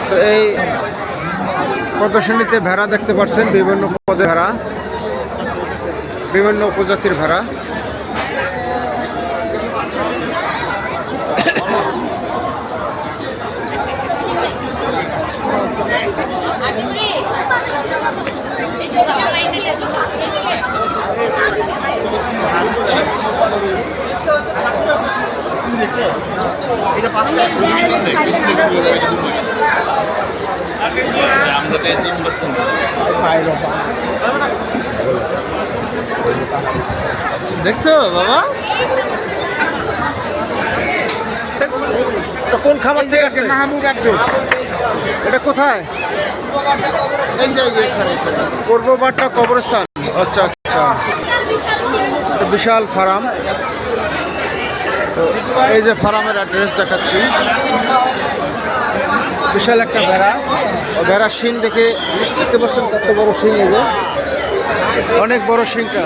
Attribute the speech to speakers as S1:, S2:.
S1: তো এই প্রদর্শনীতে ভেড়া দেখতে পাচ্ছেন, বিভিন্ন পদের ভেড়া, বিভিন্ন উপজাতির ভেড়া। দেখছো বাবা, কোন খাবার থেকে আসছে? মাহমুদ একদম। এটা কোথায়? পূর্ববাট্টা কবরস্থান। আচ্ছা আচ্ছা, বিশাল ফার্ম। তো এই যে ফার্মের অ্যাড্রেস দেখাচ্ছি। বিশাল একটা ভেড়া, ভেড়ার শিং দেখে দেখতে পাচ্ছেন কত বড় শিং, এই যে অনেক বড় শিংটা।